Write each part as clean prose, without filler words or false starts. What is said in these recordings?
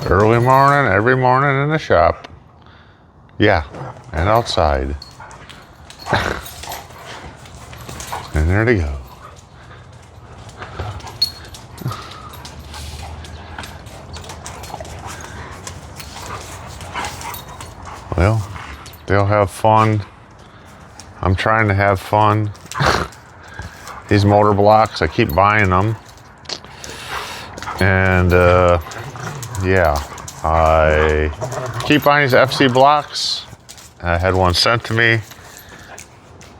Early morning, every morning in the shop. Yeah, and outside. And there they go. Well, they'll have fun. I'm trying to have fun. These motor blocks, I keep buying them. And yeah, I keep buying these FC blocks. I had one sent to me.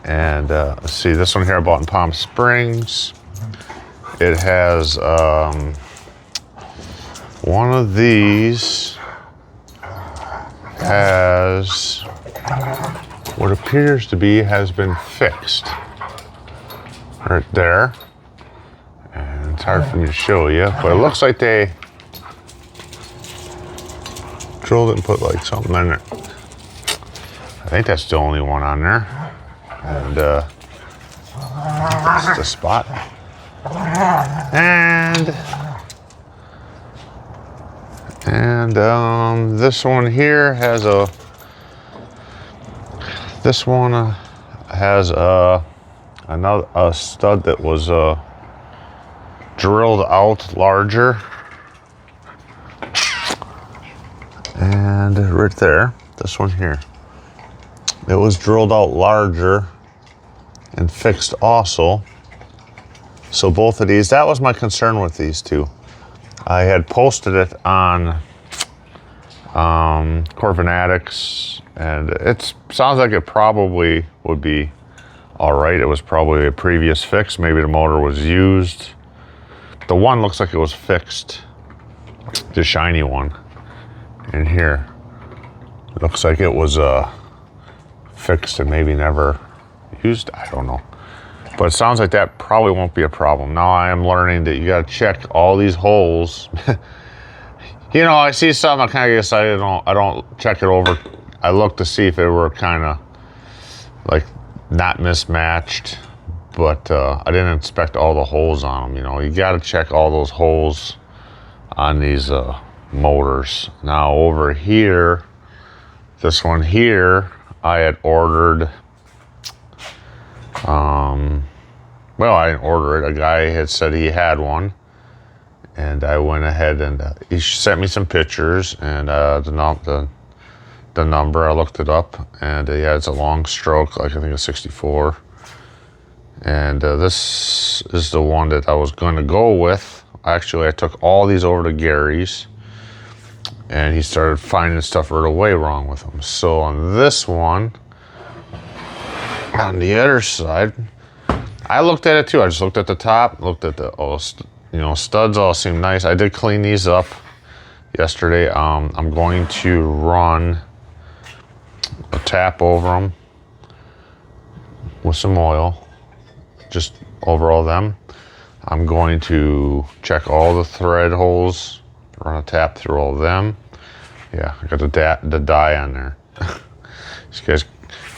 And let's see, this one here I bought in Palm Springs. It has one of these has what appears to be has been fixed right there. And it's hard for me to show you, but it looks like they drilled it and put like something in it. I think that's the only one on there. And that's the spot. And this one here has a another stud that was drilled out larger. And right there, this one here, it was drilled out larger and fixed also. So both of these, that was my concern with these two. I had posted it on Corvair, and it sounds like it probably would be all right. It was probably a previous fix. Maybe the motor was used. The one looks like it was fixed, the shiny one in here. It looks like it was fixed and maybe never used. I don't know. But it sounds like that probably won't be a problem. Now I am learning that you got to check all these holes. You know, I see some, I kind of get excited. I don't check it over. I look to see if they were kind of like not mismatched, but I didn't inspect all the holes on them. You know, you got to check all those holes on these motors. Now over here, this one here, I had ordered. Well, I didn't order it. A guy had said he had one, and I went ahead and he sent me some pictures and the number. I looked it up, and yeah, it's a long stroke, like I think a 64. And this is the one that I was going to go with. Actually, I took all these over to Gary's, and he started finding stuff right away wrong with them. So on this one, on the other side, I looked at it too. I just looked at the top, looked at the studs all seem nice. I did clean these up yesterday. I'm going to run a tap over them with some oil, just over all them. I'm going to check all the thread holes, run a tap through all of them. Yeah, I got the dye on there. These guys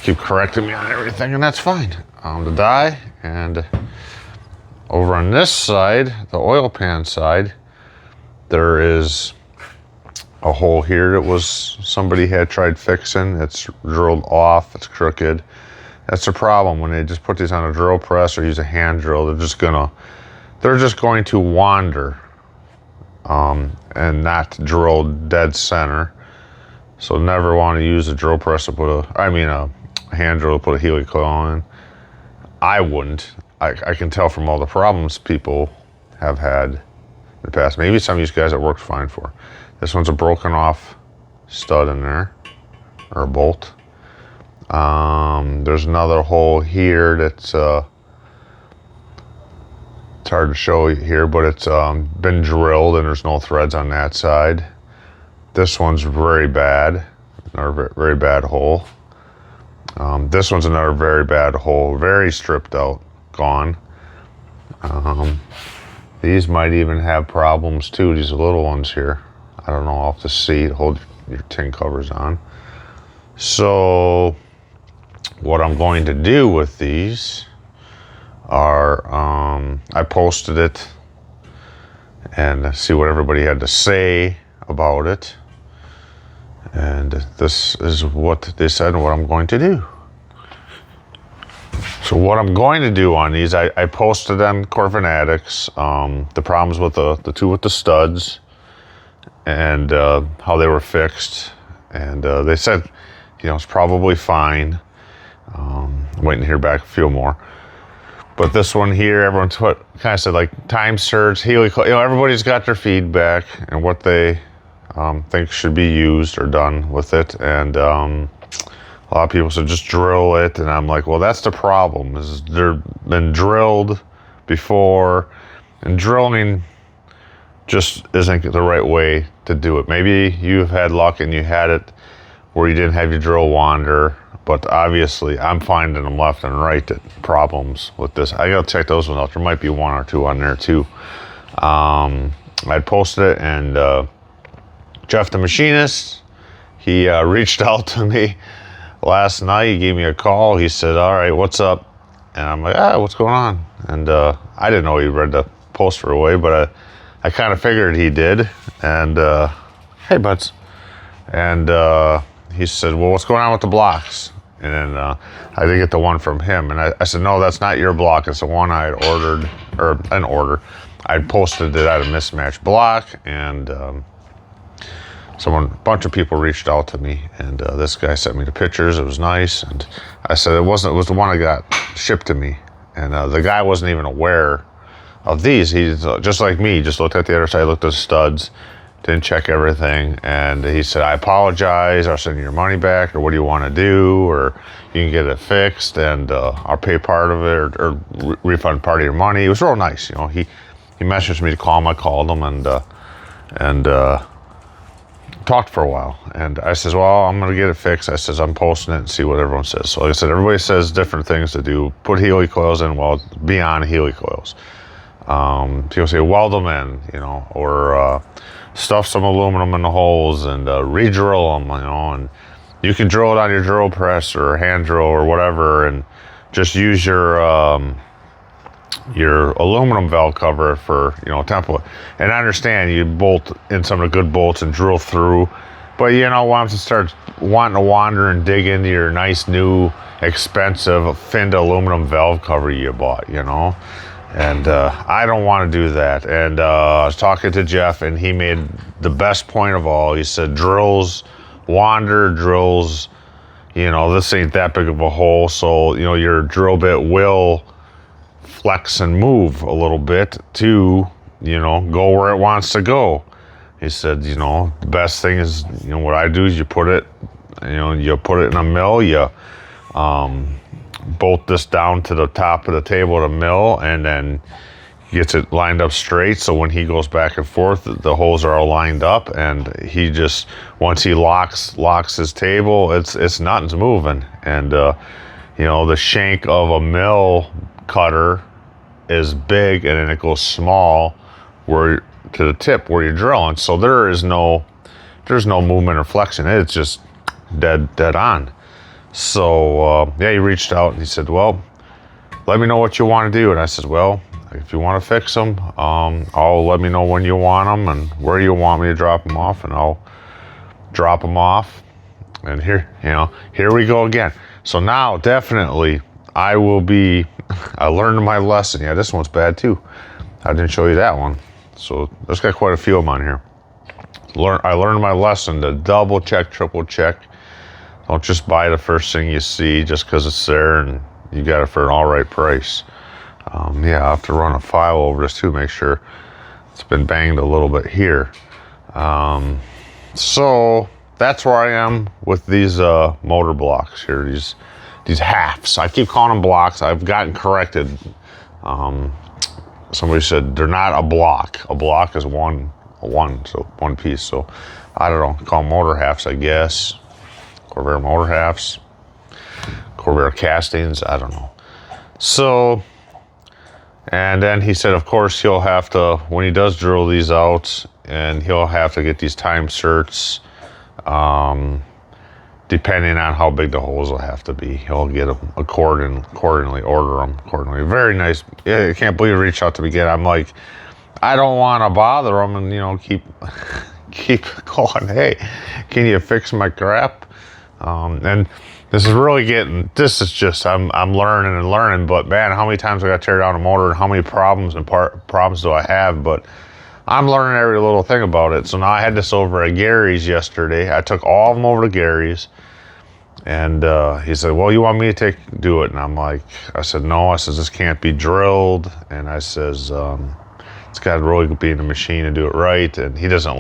keep correcting me on everything, and that's fine. The dye, and over on this side, the oil pan side, there is a hole here that was somebody had tried fixing. It's drilled off, it's crooked. That's the problem when they just put these on a drill press or use a hand drill. They're just going to wander and not drill dead center. So never want to use a drill press to put a hand drill to put a helix coil in. I wouldn't. I can tell from all the problems people have had in the past. Maybe some of these guys it worked fine for. This one's a broken off stud in there, or a bolt. There's another hole here that's it's hard to show you here, but it's been drilled and there's no threads on that side. This one's very bad, another very bad hole. This one's another very bad hole, very stripped out, gone. These might even have problems too, these little ones here. I don't know, off the seat, hold your tin covers on. So what I'm going to do with these are, I posted it and see what everybody had to say about it. And this is what they said and what I'm going to do. So what I'm going to do on these, I posted on Corvair Addicts, the problems with the two with the studs and how they were fixed. And they said, it's probably fine. I'm waiting to hear back a few more. But this one here, everyone's kind of said like time surge, helicoil. Everybody's got their feedback and what they think should be used or done with it. And a lot of people said just drill it. And I'm like, well, that's the problem. Is they've been drilled before, and drilling just isn't the right way to do it. Maybe you've had luck and you had it where you didn't have your drill wander. But obviously, I'm finding them left and right problems with this. I gotta check those ones out. There might be one or two on there too. I posted it, and Jeff the machinist, he reached out to me last night. He gave me a call. He said, "All right, what's up?" And I'm like, what's going on?" And I didn't know he read the post right away, but I kind of figured he did. And hey, buds. And he said, "Well, what's going on with the blocks?" And then I did get the one from him. And I said, "No, that's not your block. It's the one I had ordered, or an order. I posted it at a mismatched block." And a bunch of people reached out to me. And this guy sent me the pictures. It was nice. And I said, it was the one I got shipped to me. And the guy wasn't even aware of these. He's just like me. Just looked at the other side, looked at the studs. Didn't check everything, and he said, "I apologize, I'll send you your money back, or what do you want to do, or you can get it fixed, and I'll pay part of it, or refund part of your money." It was real nice, He messaged me to call him. I called him and talked for a while, and I says, "Well, I'm gonna get it fixed." I says, "I'm posting it and see what everyone says." So like I said, everybody says different things to do. Put helicoils in, well, beyond helicoils. People say weld them in, or stuff some aluminum in the holes and re-drill them, and you can drill it on your drill press or hand drill or whatever, and just use your aluminum valve cover for template. And I understand you bolt in some of the good bolts and drill through, but once you start wanting to wander and dig into your nice new expensive finned aluminum valve cover you bought, And I don't want to do that. And I was talking to Jeff, and he made the best point of all. He said, drills, wander drills, this ain't that big of a hole. So, your drill bit will flex and move a little bit to, go where it wants to go. He said, the best thing is, what I do is you put it, you put it in a mill, you, bolt this down to the top of the table to mill, and then gets it lined up straight, so when he goes back and forth, the holes are all lined up, and he just, once he locks his table, it's nothing's moving. And the shank of a mill cutter is big, and then it goes small to the tip where you're drilling, so there's no movement or flexion. It's just dead on. So, he reached out and he said, "Well, let me know what you want to do." And I said, "Well, if you want to fix them, I'll let me know when you want them and where you want me to drop them off, and I'll drop them off." And here we go again. So now, definitely, I learned my lesson. Yeah, this one's bad too. I didn't show you that one. So there's got quite a few of them on here. I learned my lesson to double check, triple check. Don't just buy the first thing you see just because it's there and you got it for an all right price. I have to run a file over this too, make sure it's been banged a little bit here. So that's where I am with these motor blocks here, these halves. I keep calling them blocks. I've gotten corrected. Somebody said they're not a block. A block is one, so one piece. So I don't know, call them motor halves, I guess. Corvair motor halves, Corvair castings, I don't know. So, and then he said, of course, he'll have to, when he does drill these out, and he'll have to get these time certs, depending on how big the holes will have to be. He'll get them accordingly, order them accordingly. Very nice. Yeah, I can't believe he reached out to me again. I'm like, I don't want to bother them and, keep keep going, hey, can you fix my crap? And this is really this is just, I'm learning and learning, but man, how many times I got to tear down a motor and how many problems do I have? But I'm learning every little thing about it. So now I had this over at Gary's yesterday. I took all of them over to Gary's, and he said, well, you want me to do it? And I said, no. I said, this can't be drilled. And I says, it's got to really be in the machine to do it right. And he doesn't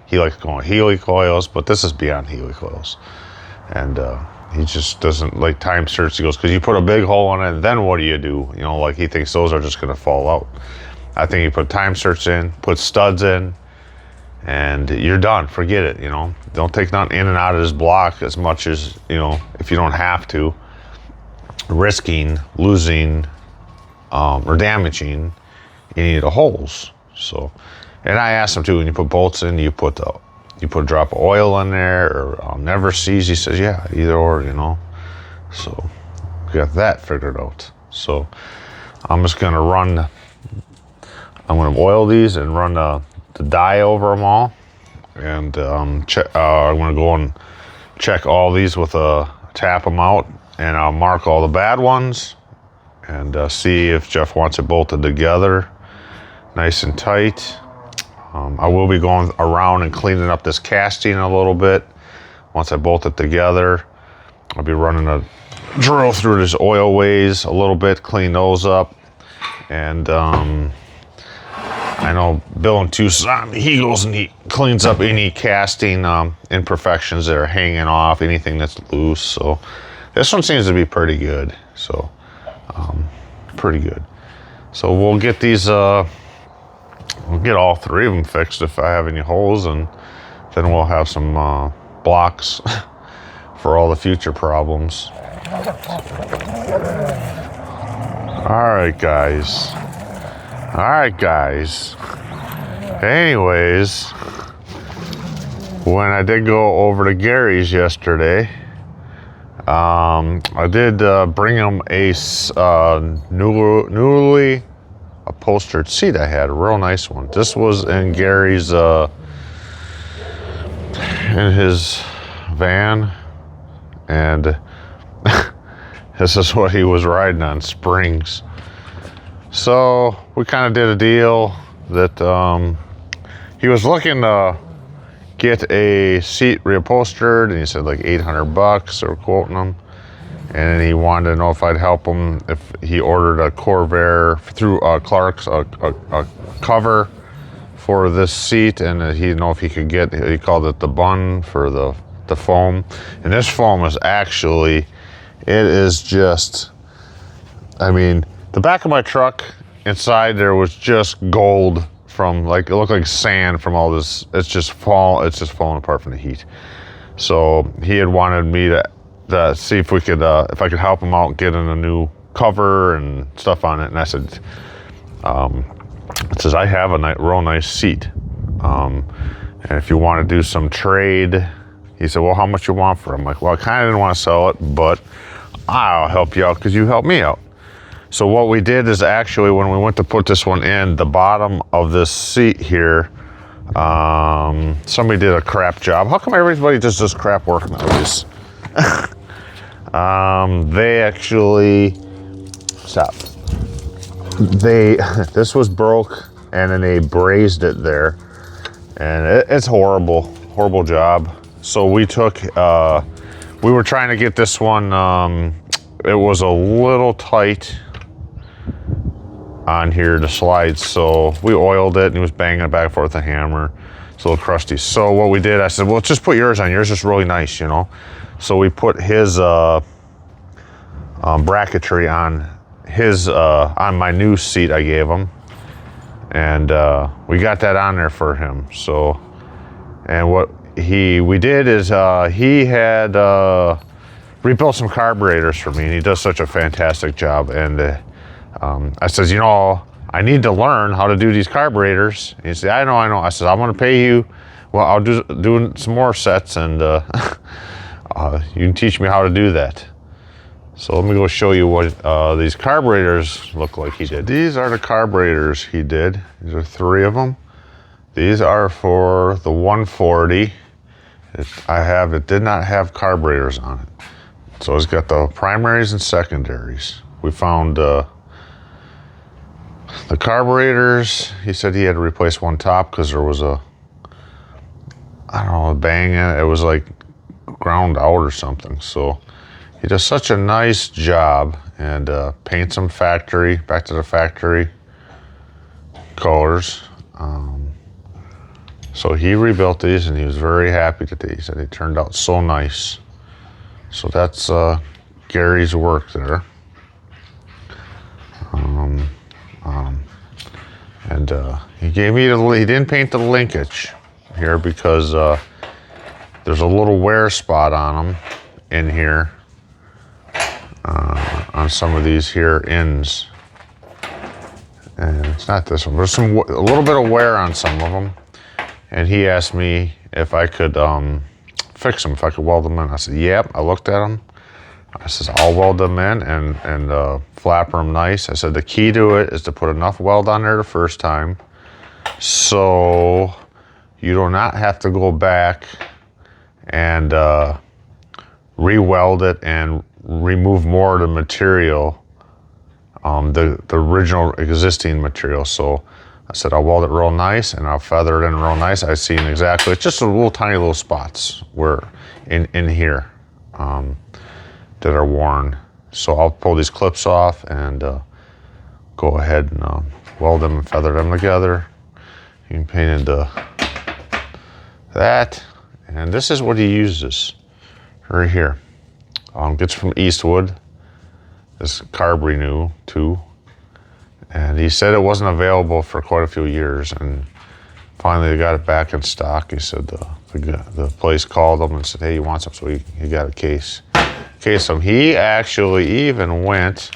he likes going Healy coils, but this is beyond Healy coils. And he just doesn't like time certs. He goes, because you put a big hole in it, then what do? You know, like he thinks those are just going to fall out. I think you put time certs in, put studs in, and you're done. Forget it, you know. Don't take nothing in and out of this block as much as, you know, if you don't have to, risking losing or damaging any of the holes. So, and I asked him too, when you put bolts in, you put a drop of oil in there, or never sees. He says, yeah, either or, you know. So we got that figured out. So I'm just gonna I'm gonna oil these and run the dye over them all, and I'm gonna go and check all these with tap them out, and I'll mark all the bad ones, and see if Jeff wants it bolted together nice and tight. I will be going around and cleaning up this casting a little bit. Once I bolt it together, I'll be running a drill through this oil ways a little bit, clean those up. And I know Bill in Tucson, he goes and he cleans up any casting imperfections that are hanging off, anything that's loose. So this one seems to be pretty good. So pretty good. So we'll get these, we'll get all three of them fixed if I have any holes, and then we'll have some blocks for all the future problems. All right, guys. Anyways, when I did go over to Gary's yesterday, I did bring him a newly upholstered seat I had, a real nice one. This was in Gary's, in his van, and this is what he was riding on, springs. So we kind of did a deal that he was looking to get a seat reupholstered, and he said like $800, they were quoting him. And he wanted to know if I'd help him if he ordered a Corvair through Clark's, a cover for this seat, and he'd know if he could get, he called it the bun for the foam. And this foam is actually, it is just, I mean, the back of my truck, inside there was just gold from, like, it looked like sand from all this. It's just falling apart from the heat. So he had wanted me to see if we could, if I could help him out getting a new cover and stuff on it. And I said, it says, I have a real nice seat. And if you want to do some trade, he said, well, how much you want for it? I'm like, well, I kind of didn't want to sell it, but I'll help you out because you helped me out. So what we did is actually, when we went to put this one in, the bottom of this seat here, somebody did a crap job. How come everybody just does crap work nowadays? They actually, this was broke, and then they brazed it there, and it's horrible job. So we took, we were trying to get this one, it was a little tight on here, the slides, so we oiled it, and he was banging it back and forth with a hammer. It's a little crusty. So what we did, I said, well, just put yours on. Yours is really nice, you know. So we put his bracketry on his on my new seat I gave him, and we got that on there for him. So, and what we did is he had rebuilt some carburetors for me, and he does such a fantastic job. And I says, you know, I need to learn how to do these carburetors. And he said, I know. I said, I'm going to pay you. Well, I'll do some more sets, and you can teach me how to do that. So let me go show you what these carburetors look like he did. These are the carburetors he did. These are 3 of them. These are for the 140. It did not have carburetors on it. So it's got the primaries and secondaries. We found the carburetors. He said he had to replace one top because there was a bang in it. It was like ground out or something. So he does such a nice job, and paints them back to the factory colors. So he rebuilt these, and he was very happy today. He said they turned out so nice. So that's Gary's work there. And he gave me he didn't paint the linkage here because there's a little wear spot on them in here, on some of these here ends. And it's not this one. There's a little bit of wear on some of them. And he asked me if I could fix them, if I could weld them in. I said, yep. I looked at them. I said, I'll weld them in and flapper them nice. I said, the key to it is to put enough weld on there the first time so you do not have to go back and re-weld it and remove more of the material, the original existing material. So I said, I'll weld it real nice and I'll feather it in real nice. I seen exactly, it's just a little tiny little spots where in here that are worn. So I'll pull these clips off and go ahead and weld them and feather them together. He painted that, and this is what he uses right here. Gets from Eastwood, this carb renew too. And he said it wasn't available for quite a few years, and finally they got it back in stock. He said the place called him and said, hey, he wants them, so he got a case. He actually even went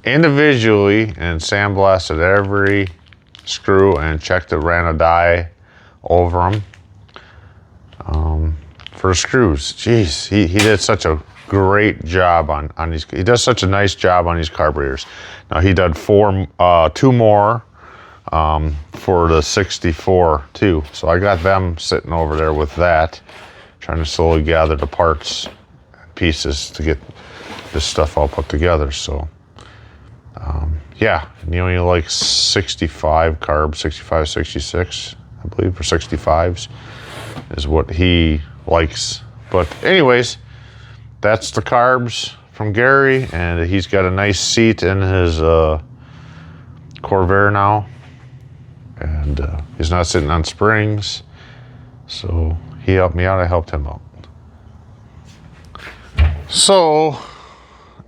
individually and sandblasted every screw and checked it, ran a die over them for screws. Jeez, he did such a great job on these. He does such a nice job on these carburetors. Now he did two more for the 64 too. So I got them sitting over there with that, trying to slowly gather the parts, pieces to get this stuff all put together. So yeah, and you only like 65 carb, 65, 66, I believe, for 65s is what he likes. But anyways, that's the carbs from Gary, and he's got a nice seat in his Corvair now, and he's not sitting on springs. So he helped me out, I helped him out. So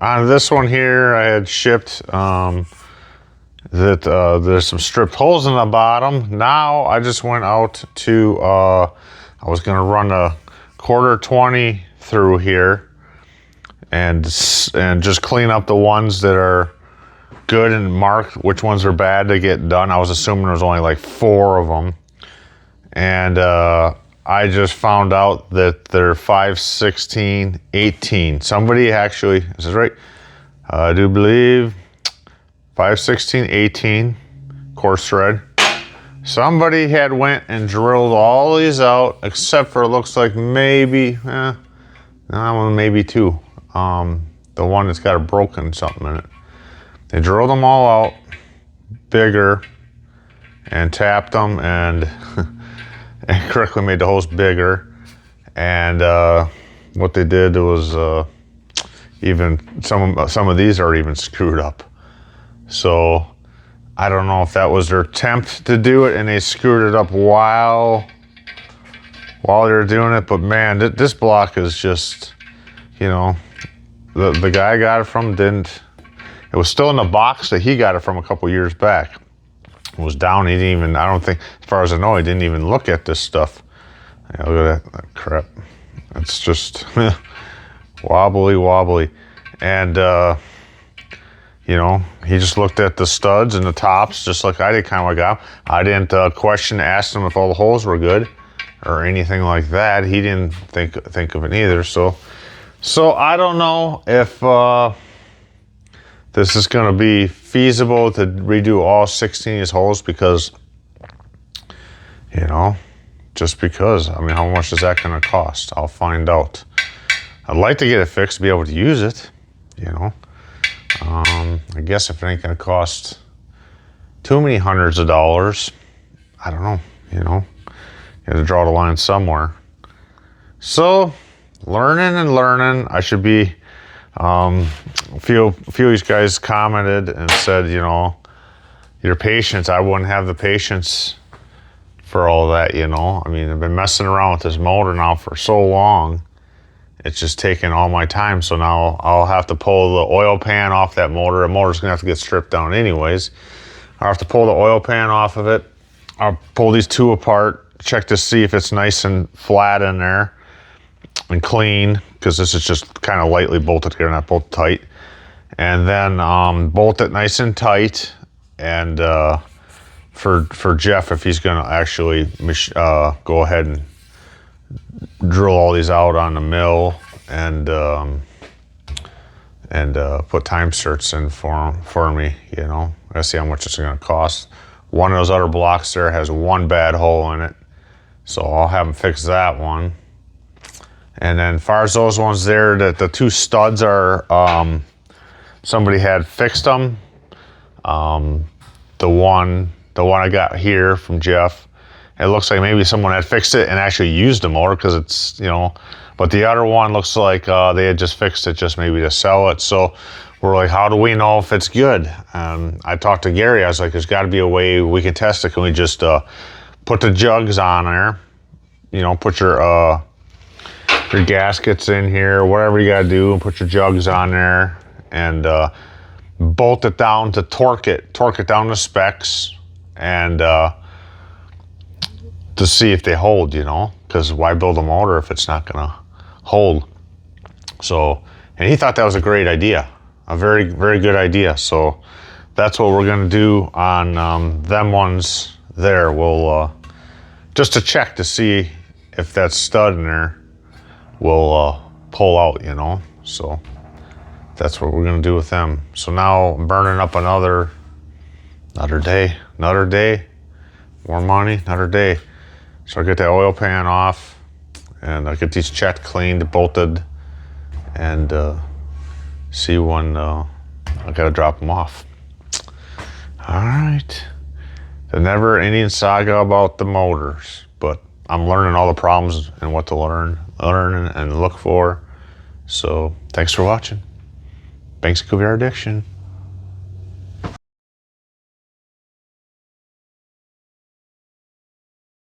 on this one here, I had shipped that there's some stripped holes in the bottom. Now I just went out to, I was gonna run a 1/4-20 through here and just clean up the ones that are good and mark which ones are bad to get done. I was assuming there was only like 4 of them. And I just found out that they're 5/16/18. Somebody actually, this is right, I do believe 5/16/18 coarse thread. Somebody had went and drilled all these out except for, it looks like maybe, maybe 2. The one that's got a broken something in it. They drilled them all out bigger and tapped them and and correctly made the holes bigger. And what they did was even some of these are even screwed up. So I don't know if that was their attempt to do it and they screwed it up while they're doing it. But man, this block is just, you know, the guy I got it from it was still in the box that he got it from a couple years back. It was down. He didn't even, I don't think, as far as I know, he didn't even look at this stuff. Yeah, look at that crap. It's just wobbly. And, you know, he just looked at the studs and the tops, just like I did, kind of like I didn't ask him if all the holes were good or anything like that. He didn't think of it either. So I don't know if this is going to be feasible to redo all 16 of these holes, because you know, just because. I mean, how much is that going to cost? I'll find out. I'd like to get it fixed to be able to use it, you know. I guess if it ain't going to cost too many hundreds of dollars, I don't know, you know. You have to draw the line somewhere. So, learning and learning. I should be, a few of these guys commented and said, you know, your patience, I wouldn't have the patience for all that, you know. I mean, I've been messing around with this motor now for so long. It's just taking all my time. So now I'll have to pull the oil pan off that motor. The motor's gonna have to get stripped down anyways. I'll have to pull the oil pan off of it. I'll pull these two apart, check to see if it's nice and flat in there and clean, because this is just kind of lightly bolted together, not bolted tight. And then bolt it nice and tight. And for Jeff, if he's gonna actually go ahead and drill all these out on the mill and put time certs in for me, you know. I gotta see how much it's gonna cost. One of those other blocks there has one bad hole in it, so I'll have them fix that one. And then as far as those ones there, that the two studs are, somebody had fixed them. The one I got here from Jeff, it looks like maybe someone had fixed it and actually used the motor, because it's, you know, but the other one looks like they had just fixed it just maybe to sell it. So we're like, how do we know if it's good? I talked to Gary. I was like, there's got to be a way we can test it. Can we just put the jugs on there? You know, put your gaskets in here, whatever you got to do, and put your jugs on there and bolt it down to torque it down to specs, and to see if they hold, you know, because why build a motor if it's not gonna hold? So, and he thought that was a great idea, a very, very good idea. So that's what we're gonna do on them ones there. We'll just to check to see if that stud in there will pull out, you know. So that's what we're gonna do with them. So now I'm burning up another day, more money, another day. So I get that oil pan off, and I get these checked, cleaned, bolted, and see when I gotta drop them off. All right. The never-ending saga about the motors, but I'm learning all the problems and what to learn and look for. So thanks for watching. Thanks, Corvair Addiction.